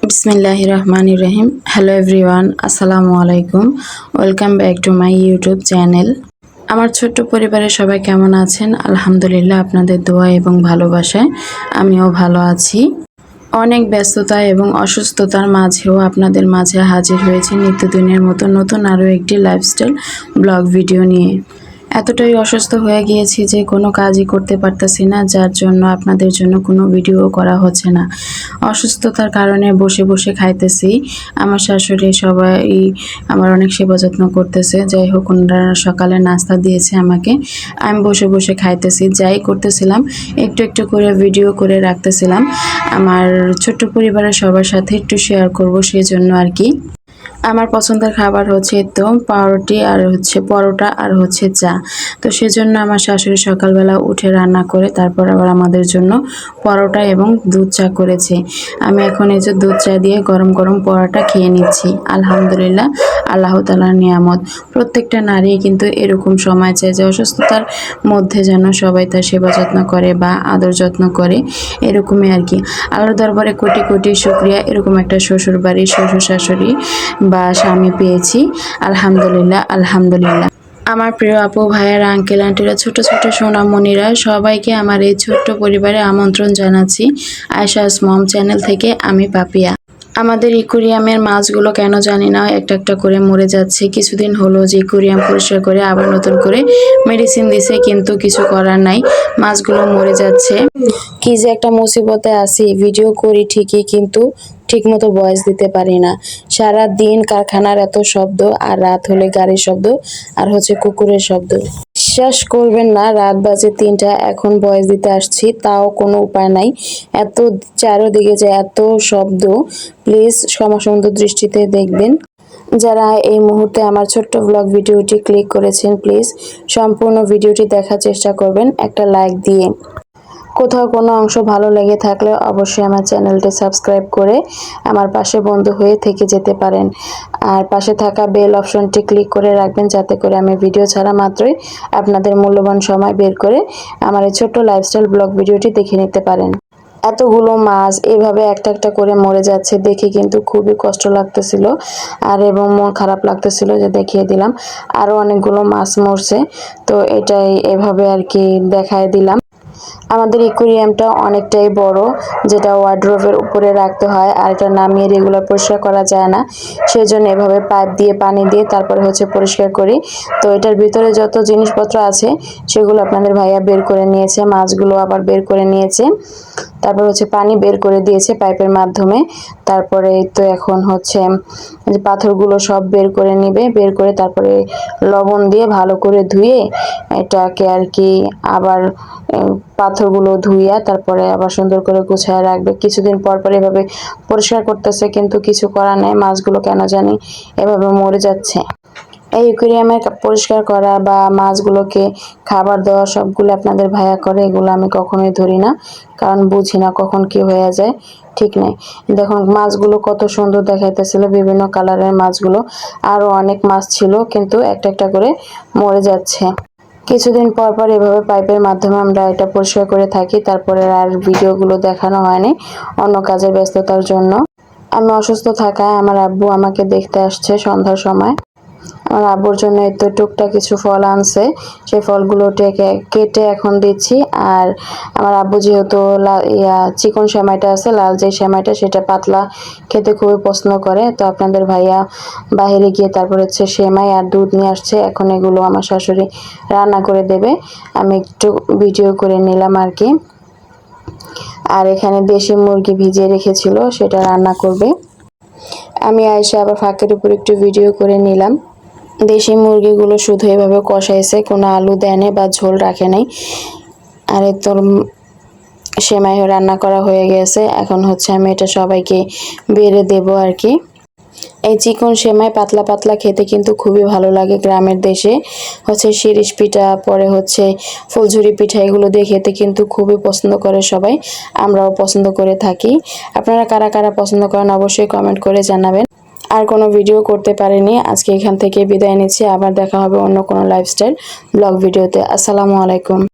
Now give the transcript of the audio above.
বিসমিল্লাহির রহমানির রহিম। Hello everyone, আসসালামু আলাইকুম। Welcome back to my YouTube channel. আমার ছোট্ট পরিবারের সবাই কেমন আছেন? আলহামদুলিল্লাহ, আপনাদের দোয়া এবং ভালোবাসায় আমিও ভালো আছি। অনেক ব্যস্ততা এবং অসুস্থতার মাঝেও আপনাদের মাঝে হাজির হয়েছি নিত্যদিনের মতো নতুন আরও একটি লাইফস্টাইল ব্লগ ভিডিও নিয়ে। এতটাই অসুস্থ হয়ে গিয়েছি যে কোনো কাজই করতে পারতেছি না, যার জন্য আপনাদের জন্য কোনো ভিডিও করা হচ্ছে না। অসুস্থতার কারণে বসে বসে খাইতেছি। আমার শাশুড়ি সবাই আমার অনেক সেবা যত্ন করতেছে। যাই হোক, ওনারা সকালে নাস্তা দিয়েছে আমাকে, আমি বসে বসে খাইতেছি। যাই করতেছিলাম, একটু একটু করে ভিডিও করে রাখতেছিলাম। আমার ছোট্ট পরিবারের সবার সাথে একটু শেয়ার করব, সেই জন্য আর কি। আমার পছন্দের খাবার হচ্ছে তো পাউরুটি আর হচ্ছে পরোটা আর হচ্ছে চা। তো সেজন্য আমার শাশুড়ি সকালবেলা উঠে রান্না করে তারপর আবার আমাদের জন্য পরোটা এবং দুধ চা করেছে। আমি এখন এই যে দুধ চা দিয়ে গরম গরম পরোটা খেয়ে নিচ্ছি। আলহামদুলিল্লাহ, আল্লাহ তাআলার নিয়ামত। প্রত্যেকটা নারী কিন্তু এরকম সময় চায় যে অসুস্থতার মধ্যে যেন সবাই তার সেবা যত্ন করে বা আদর যত্ন করে, এরকমই আর কি। আল্লাহর দরবারে কোটি কোটি শুকরিয়া, এরকম একটা শ্বশুর বাড়ি, শ্বশুর শাশুড়ি বা স্বামী পেয়েছি। আলহামদুলিল্লাহ, আলহামদুলিল্লাহ। আমার প্রিয় আপু ভাইয়ারা, আঙ্কেল আন্টিরা, ছোট ছোট সোনামণিরা, সবাইকে আমার এই ছোট্ট পরিবারে আমন্ত্রণ জানাচ্ছি আয়েশাস মম চ্যানেল থেকে। আমি পাপিয়া। আমাদের ইকুরিয়ামের মাছগুলো কেন জানি না একটা একটা করে মরে যাচ্ছে। কিছুদিন হলো যে ইকুরিয়াম পরিষ্কার করে আবার নতুন করে মেডিসিন দিছে, কিন্তু কিছু করার নাই, মাছগুলো মরে যাচ্ছে। কি যে একটা মুসিবতে আছি, ভিডিও করি ঠিকই কিন্তু ঠিকমতো ভয়েস দিতে পারি না। সারা দিন কারখানার এত শব্দ, আর রাত হলে গাড়ির শব্দ আর হচ্ছে কুকুরের শব্দ। বিশ্বাস করবেন না, রাত বাজে ৩টা, এখন ভয়েস দিতে আসছি, তাও কোনো উপায় নাই। এত চারোদিকে যে এত শব্দ, প্লিজ ক্ষমাসুন্দর দৃষ্টিতে দেখবেন। যারা এই মুহূর্তে আমার ছোট্ট ব্লগ ভিডিওটি ক্লিক করেছেন, প্লিজ সম্পূর্ণ ভিডিওটি দেখার চেষ্টা করবেন একটা লাইক দিয়ে। কোথাও কোনো অংশ ভালো লেগে থাকলে অবশ্যই আমার চ্যানেলটি সাবস্ক্রাইব করে আমার পাশে বন্ধু হয়ে থেকে যেতে পারেন। আর পাশে থাকা বেল অপশনটি ক্লিক করে রাখবেন, যাতে করে আমি ভিডিও ছাড়া মাত্রই আপনাদের মূল্যবান সময় বের করে আমার এই ছোট্ট লাইফস্টাইল ব্লগ ভিডিওটি দেখে নিতে পারেন। এতগুলো মাছ এভাবে একটা একটা করে মরে যাচ্ছে দেখে কিন্তু খুবই কষ্ট লাগতেছিল, আর এবং মন খারাপ লাগতেছিল যে দেখিয়ে দিলাম আরও অনেকগুলো মাছ মরছে। তো এটাই এভাবে আর কি দেখায় দিলাম। আমাদের ইকুরিয়ামটা অনেকটাই বড়, যেটা ওয়ার্ড্রোবের উপরে রাখতে হয়, আর এটা নামিয়ে রেগুলার পরিষ্কার করা যায় না, সেই জন্য এভাবে পাইপ দিয়ে পানি দিয়ে তারপরে হচ্ছে পরিষ্কার করি। তো এটার ভিতরে যত জিনিসপত্র আছে সেগুলো আপনাদের ভাইয়া বের করে নিয়েছে, মাছগুলো আবার বের করে নিয়েছে, তারপর হচ্ছে পানি বের করে দিয়েছে পাইপের মাধ্যমে। তারপরে তো এখন হচ্ছে যে পাথরগুলো সব বের করে নিবে, বের করে তারপরে লবণ দিয়ে ভালো করে ধুয়ে এটাকে আর কি আবার পাথরগুলো ধুইয়া তারপরে আবার সুন্দর করে গুছায় রাখবে। কিছুদিন পর পর এভাবে পরিষ্কার করতেছে, কিন্তু কিছু করার নেই, মাছগুলো কেন জানি এভাবে মরে যাচ্ছে। এই অ্যাকুয়ারিয়ামে পরিষ্কার করা বা মাছগুলোকে খাবার দেওয়া সবগুলো আপনাদের ভাইয়া করে, এগুলো আমি কখনোই ধরি না, কারণ বুঝি না কখন কি হয়ে যায়, ঠিক নেই। দেখুন মাছগুলো কত সুন্দর দেখাইতেছিল, বিভিন্ন কালারের মাছগুলো, আরও অনেক মাছ ছিল, কিন্তু একটা একটা করে মরে যাচ্ছে। কিছুদিন পর পর এভাবে পাইপের মাধ্যমে আমরা এটা পরিষ্কার করে থাকি। তারপরে আর ভিডিওগুলো দেখানো হয়নি অন্য কাজের ব্যস্ততার জন্য। আমি অসুস্থ থাকায় আমার আব্বু আমাকে দেখতে আসছে সন্ধ্যার সময়। আমার আব্বুর জন্য তো টুকটাক কিছু ফল আনছে, সেই ফলগুলোকে কেটে এখন দিচ্ছি। আর আমার আব্বু যেহেতু চিকন সেমাইটা আছে, লাল যে সেমাইটা, সেটা পাতলা খেতে খুবই পছন্দ করে। তো আপনাদের ভাইয়া বাইরে গিয়ে তারপর হচ্ছে সেমাই আর দুধ নিয়ে আসছে, এখন এগুলো আমার শাশুড়ি রান্না করে দেবে। আমি একটু ভিডিও করে নিলাম আর কি। আর এখানে দেশি মুরগি ভিজিয়ে রেখেছিল, সেটা রান্না করবে। আমি আয়েশা আবার ফাঁকের উপর একটু ভিডিও করে নিলাম। দেশি মুরগিগুলো শুধু এভাবে কষাইছে, কোনো আলু দেয়নি বা ঝোল রাখে নাই। আর এর তোর সেমাই রান্না করা হয়ে গেছে, এখন হচ্ছে আমি এটা সবাইকে বেড়ে দেবো আর কি। এই চিকন সেমাই পাতলা পাতলা খেতে কিন্তু খুবই ভালো লাগে। গ্রামের দেশে হচ্ছে শিরিষ পিঠা, পরে হচ্ছে ফুলঝুরি পিঠা, এগুলো দিয়ে খেতে কিন্তু খুবই পছন্দ করে সবাই, আমরাও পছন্দ করে থাকি। আপনারা কারা কারা পছন্দ করেন অবশ্যই কমেন্ট করে জানাবেন। আর কোনো ভিডিও করতে পারিনি, আজকে এখান থেকে বিদায় নিচ্ছি। আবার দেখা হবে অন্য কোনো লাইফস্টাইল ব্লগ ভিডিওতে। আসসালামু আলাইকুম।